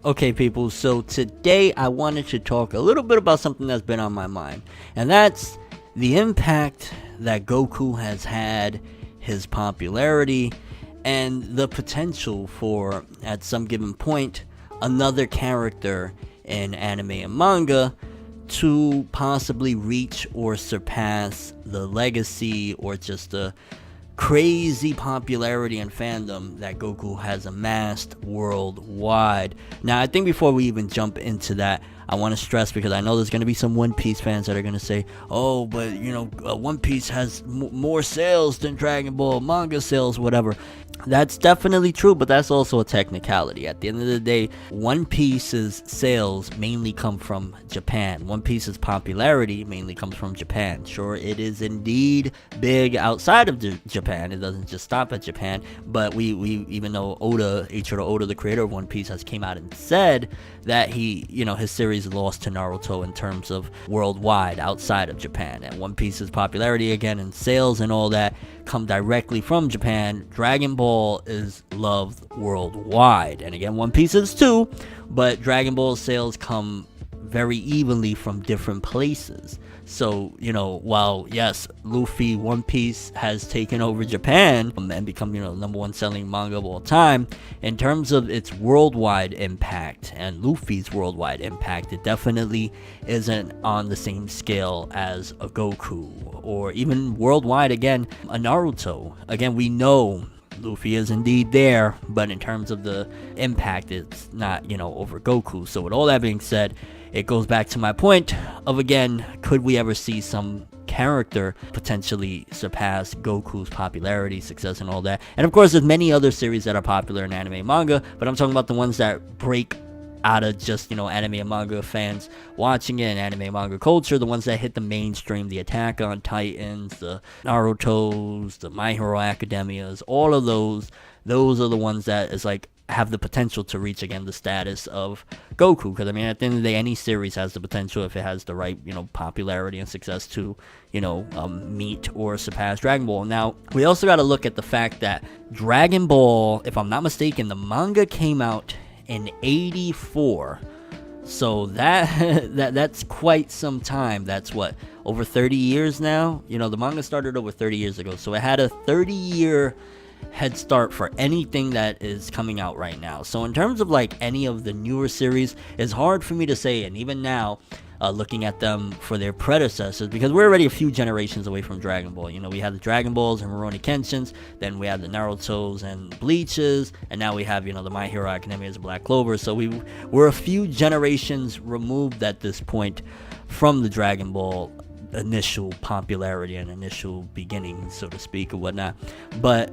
Okay, people, so today I wanted to talk a little bit about something that's been on my mind, and that's the impact that Goku has had, his popularity, and the potential for, at some given point, another character in anime and manga to possibly reach or surpass the legacy or just the crazy popularity and fandom that Goku has amassed worldwide. Now, I think before we even jump into that, I want to stress, because I know there's going to be some One Piece fans that are going to say, oh, but One Piece has more sales than Dragon Ball, manga sales, whatever. That's definitely true, but that's also a technicality. At the end of the day, One Piece's sales mainly come from Japan. One Piece's popularity mainly comes from Japan. Sure, it is indeed big outside of Japan. It doesn't just stop at Japan, but we even though Eiichiro Oda, the creator of One Piece, has came out and said that his series lost to Naruto in terms of worldwide outside of Japan. And One Piece's popularity, again, and sales and all that come directly from Japan. Dragon Ball is loved worldwide, and again, One Piece is too, but Dragon Ball sales come very evenly from different places. So, while yes, Luffy, One Piece has taken over Japan and become, number one selling manga of all time, in terms of its worldwide impact and Luffy's worldwide impact, it definitely isn't on the same scale as a Goku, or even worldwide, again, a Naruto. Again, we know Luffy is indeed there, but in terms of the impact, it's not, over Goku. So with all that being said, it goes back to my point of, again, could we ever see some character potentially surpass Goku's popularity, success, and all that? And of course, there's many other series that are popular in anime and manga, but I'm talking about the ones that break out of just, anime and manga fans watching it and anime and manga culture, the ones that hit the mainstream, the Attack on Titans, the Narutos, the My Hero Academias, all of those are the ones that is like have the potential to reach, again, the status of Goku. Because, at the end of the day, any series has the potential, if it has the right, popularity and success, to, meet or surpass Dragon Ball. Now, we also got to look at the fact that Dragon Ball, if I'm not mistaken, the manga came out in 84. So that's quite some time. That's what, over 30 years now? The manga started over 30 years ago. So it had a 30-year head start for anything that is coming out right now. So in terms of like any of the newer series, it's hard for me to say, and even now, looking at them for their predecessors, because we're already a few generations away from Dragon Ball. We had the Dragon Balls and Rurouni Kenshins, then we had the Narutos and Bleaches, and now we have, the My Hero Academia as Black Clover. So we're a few generations removed at this point from the Dragon Ball initial popularity and initial beginning, so to speak, or whatnot. But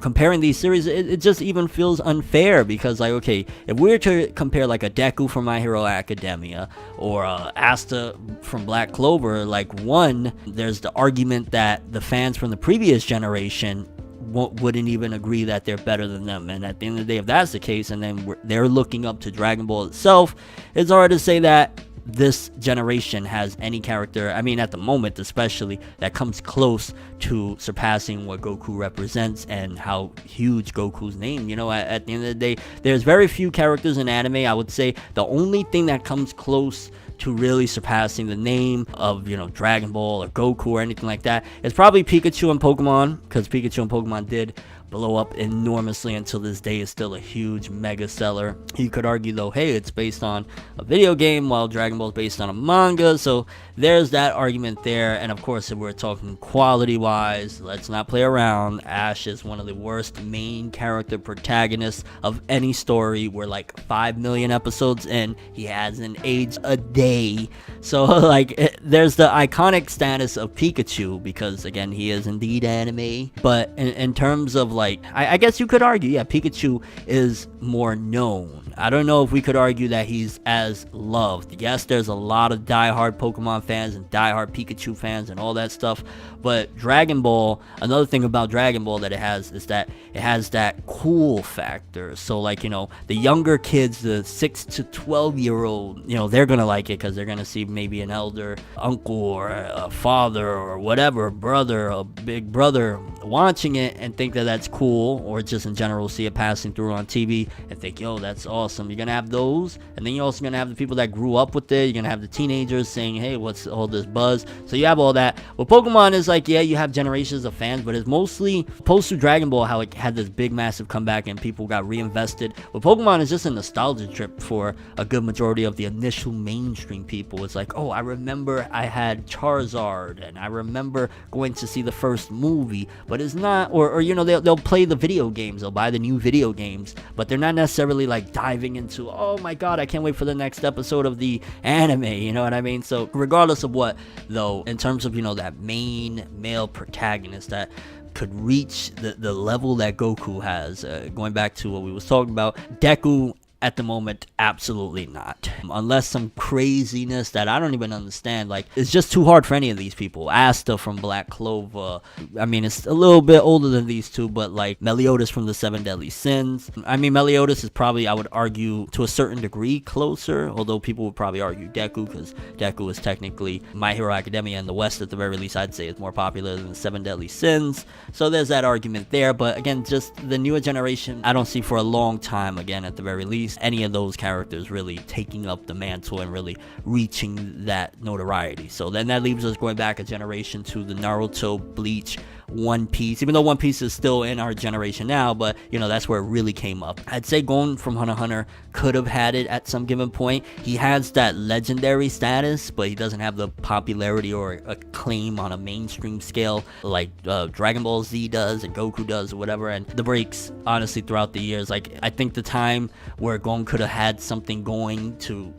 comparing these series, it just even feels unfair, because like, okay, if we were to compare like a Deku from My Hero Academia or Asta from Black Clover, like, one, there's the argument that the fans from the previous generation wouldn't even agree that they're better than them. And at the end of the day, if that's the case, and then they're looking up to Dragon Ball itself, it's hard to say that this generation has any character, at the moment especially, that comes close to surpassing what Goku represents and how huge Goku's name. At the end of the day, there's very few characters in anime. I would say the only thing that comes close to really surpassing the name of, Dragon Ball or Goku or anything like that is probably Pikachu and Pokemon, because Pikachu and Pokemon did blow up enormously. Until this day is still a huge mega seller. You could argue though, hey, it's based on a video game, while Dragon Ball is based on a manga, so there's that argument there. And of course, if we're talking quality wise, let's not play around. Ash is one of the worst main character protagonists of any story. We're like 5 million episodes in, he hasn't aged a day. So like, there's the iconic status of Pikachu, because again, he is indeed anime. But in terms of like, I guess you could argue, yeah, Pikachu is more known. I don't know if we could argue that he's as loved. Yes, there's a lot of diehard Pokemon fans and diehard Pikachu fans and all that stuff, but Dragon Ball, another thing about Dragon Ball that it has is that it has that cool factor. So like, the younger kids, the 6 to 12 year old, they're gonna like it because they're gonna see maybe an elder uncle or a father or whatever, brother, a big brother watching it and think that that's cool, or just in general see it passing through on TV and think, yo, that's awesome. You're gonna have those, and then you're also gonna have the people that grew up with it. You're gonna have the teenagers saying, hey, what's all this buzz? So you have all that. But Pokemon is like, yeah, you have generations of fans, but it's mostly opposed to Dragon Ball, how it had this big massive comeback and people got reinvested. But Pokemon is just a nostalgia trip for a good majority of the initial mainstream people. It's like, oh, I remember I had Charizard, and I remember going to see the first movie. But it's not, or you know, they'll play the video games, they'll buy the new video games, but they're not necessarily like diving into, oh my god, I can't wait for the next episode of the anime, you know what I mean? So regardless of what, though, in terms of, you know, that main male protagonist that could reach the level that Goku has, going back to what we was talking about, Deku at the moment, absolutely not. Unless some craziness that I don't even understand. Like, it's just too hard for any of these people. Asta from Black Clover. I mean, it's a little bit older than these two, but like Meliodas from the Seven Deadly Sins. I mean, Meliodas is probably, I would argue, to a certain degree closer, although people would probably argue Deku, because Deku is technically My Hero Academia in the West, at the very least. I'd say it's more popular than the Seven Deadly Sins. So there's that argument there. But again, just the newer generation, I don't see for a long time, again, at the very least, any of those characters really taking up the mantle and really reaching that notoriety. So then that leaves us going back a generation to the Naruto, Bleach, One Piece, even though One Piece is still in our generation now, but you know, that's where it really came up. I'd say Gon from Hunter x Hunter could have had it at some given point. He has that legendary status, but he doesn't have the popularity or acclaim on a mainstream scale like Dragon Ball Z does and Goku does or whatever. And the breaks, honestly, throughout the years, like, I think the time where Gon could have had something going to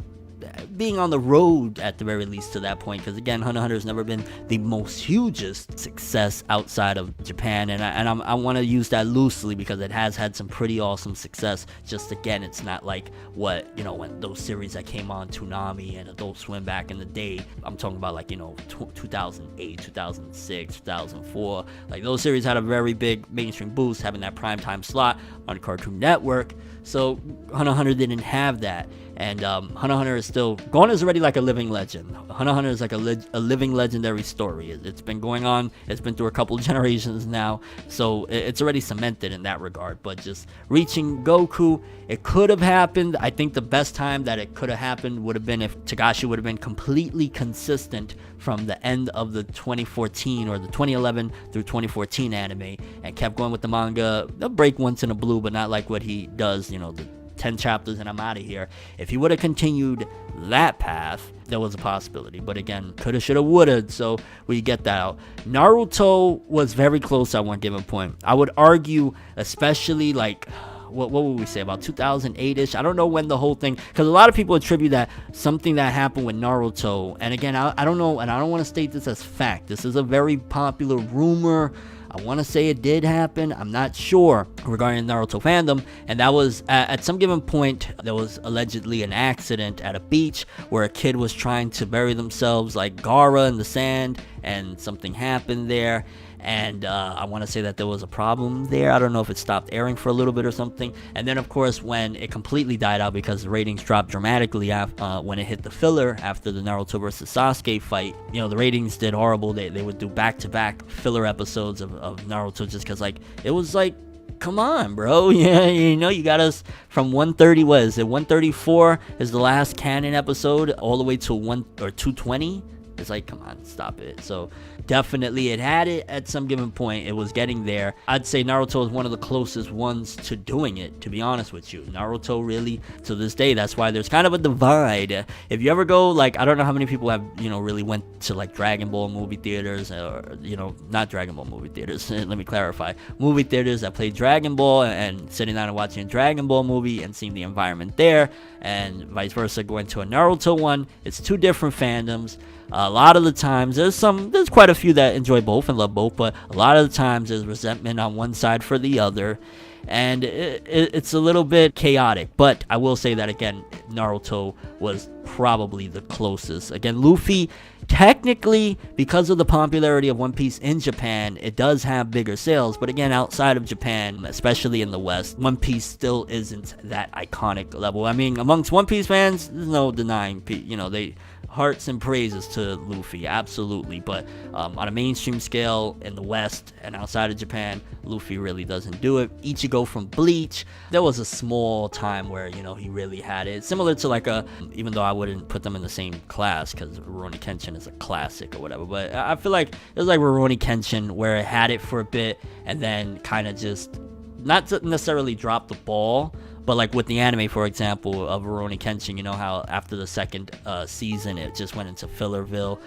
being on the road at the very least to that point, because again, Hunter x Hunter has never been the most hugest success outside of Japan, and I want to use that loosely because it has had some pretty awesome success. Just again, it's not like what, you know, when those series that came on Toonami and Adult Swim back in the day. I'm talking about, like, you know, 2008, 2006, 2004. Like, those series had a very big mainstream boost, having that primetime slot on Cartoon Network. So Hunter x Hunter didn't have that. And Hunter x Hunter is still, Gon is already like a living legend. Hunter x Hunter is like a living legendary story. It's been going on, it's been through a couple of generations now, so it's already cemented in that regard. But just reaching Goku, it could have happened. I think the best time that it could have happened would have been if Togashi would have been completely consistent from the end of the 2014 or the 2011 through 2014 anime and kept going with the manga. They'll break once in a blue, but not like what he does, you know, the 10 chapters and I'm out of here. If he would have continued that path, there was a possibility. But again, coulda, shoulda, woulda, so we get that out. Naruto was very close at one given point. I would argue, especially like, what would we say, about 2008-ish? I don't know when the whole thing, because a lot of people attribute that something that happened with Naruto, and again, I don't know, and I don't want to state this as fact. This is a very popular rumor. I want to say it did happen. I'm not sure regarding Naruto fandom. And that was at some given point, there was allegedly an accident at a beach where a kid was trying to bury themselves like Gaara in the sand, and something happened there. And I want to say that there was a problem there. I don't know if it stopped airing for a little bit or something. And then, of course, when it completely died out because the ratings dropped dramatically when it hit the filler after the Naruto versus Sasuke fight, you know, the ratings did horrible. They would do back-to-back filler episodes of Naruto just because, like, it was like, come on, bro. Yeah, you know, you got us from 130, what is it, 134 is the last canon episode, all the way to 220. It's like, come on, stop it. So definitely it had it at some given point. It was getting there. I'd say Naruto is one of the closest ones to doing it, to be honest with you. Naruto really, to this day, that's why there's kind of a divide. If you ever go, like, I don't know how many people have, you know, really went to like Dragon Ball movie theaters, or, you know, not Dragon Ball movie theaters, let me clarify. Movie theaters that play Dragon Ball and sitting down and watching a Dragon Ball movie and seeing the environment there, and vice versa, going to a Naruto one. It's two different fandoms. A lot of the times, there's quite a few that enjoy both and love both, but a lot of the times there's resentment on one side for the other, and it's a little bit chaotic. But I will say that, again, Naruto was probably the closest. Again, Luffy, Technically, because of the popularity of One Piece in Japan, it does have bigger sales, but again, outside of Japan, especially in the West, One Piece still isn't that iconic level. I mean, amongst One Piece fans, there's no denying, they hearts and praises to Luffy, absolutely, but on a mainstream scale in the West and outside of Japan, Luffy really doesn't do it. Ichigo from Bleach, there was a small time where, he really had it, similar to like even though I wouldn't put them in the same class because Rurouni Kenshin is a classic or whatever, but I feel like it was like Rurouni Kenshin where it had it for a bit and then kind of just not necessarily drop the ball, but like with the anime, for example, of Rurouni Kenshin, how after the second season it just went into fillerville.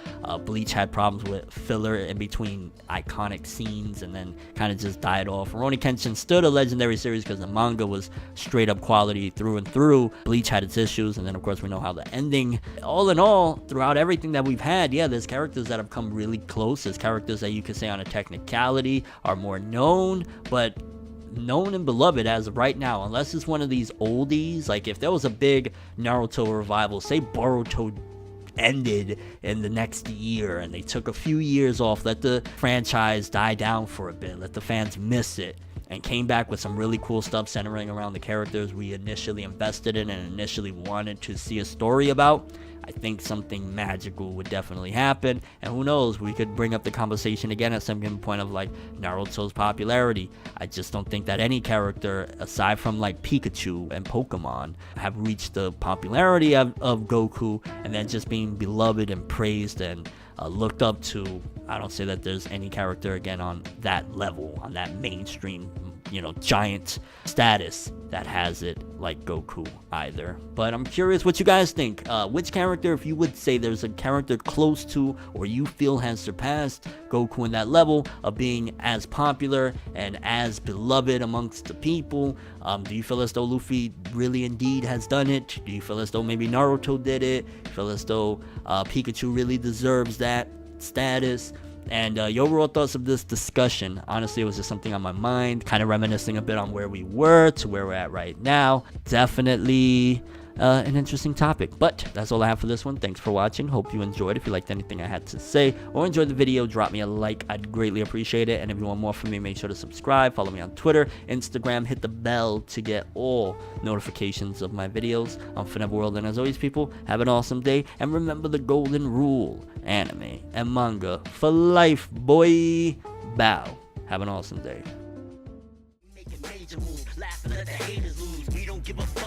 Bleach had problems with filler in between iconic scenes and then kind of just died off. Rurouni Kenshin stood a legendary series because the manga was straight up quality through and through. Bleach had its issues, and then of course we know how the ending. All in all, throughout everything that we've had, there's characters that have come really close. There's characters that you could say on a technicality are more known, but known and beloved as of right now, unless it's one of these oldies. Like if there was a big Naruto revival, say Boruto ended in the next year and they took a few years off, let the franchise die down for a bit, let the fans miss it, and came back with some really cool stuff centering around the characters we initially invested in and initially wanted to see a story about, I think something magical would definitely happen. And who knows, we could bring up the conversation again at some given point of like Naruto's popularity. I just don't think that any character aside from like Pikachu and Pokemon have reached the popularity of Goku and then just being beloved and praised and looked up to. I don't say that there's any character again on that level, on that mainstream, giant status that has it like Goku either. But I'm curious what you guys think. Which character, if you would say there's a character close to or you feel has surpassed Goku in that level of being as popular and as beloved amongst the people? Do you feel as though Luffy really indeed has done it? Do you feel as though maybe Naruto did it? Do you feel as though Pikachu really deserves that status? And your overall thoughts of this discussion. Honestly, it was just something on my mind, kind of reminiscing a bit on where we were to where we're at right now. Definitely an interesting topic, but that's all I have for this one. Thanks for watching. Hope you enjoyed. If you liked anything I had to say or enjoyed the video, drop me a like. I'd greatly appreciate it. And if you want more from me, make sure to subscribe, follow me on Twitter, Instagram, hit the bell to get all notifications of my videos on ForneverWorld. And as always, people, have an awesome day, and remember the golden rule: anime and manga for life, boy. Bow. Have an awesome day. Make a major move, laugh and let the haters lose. We don't give a fuck.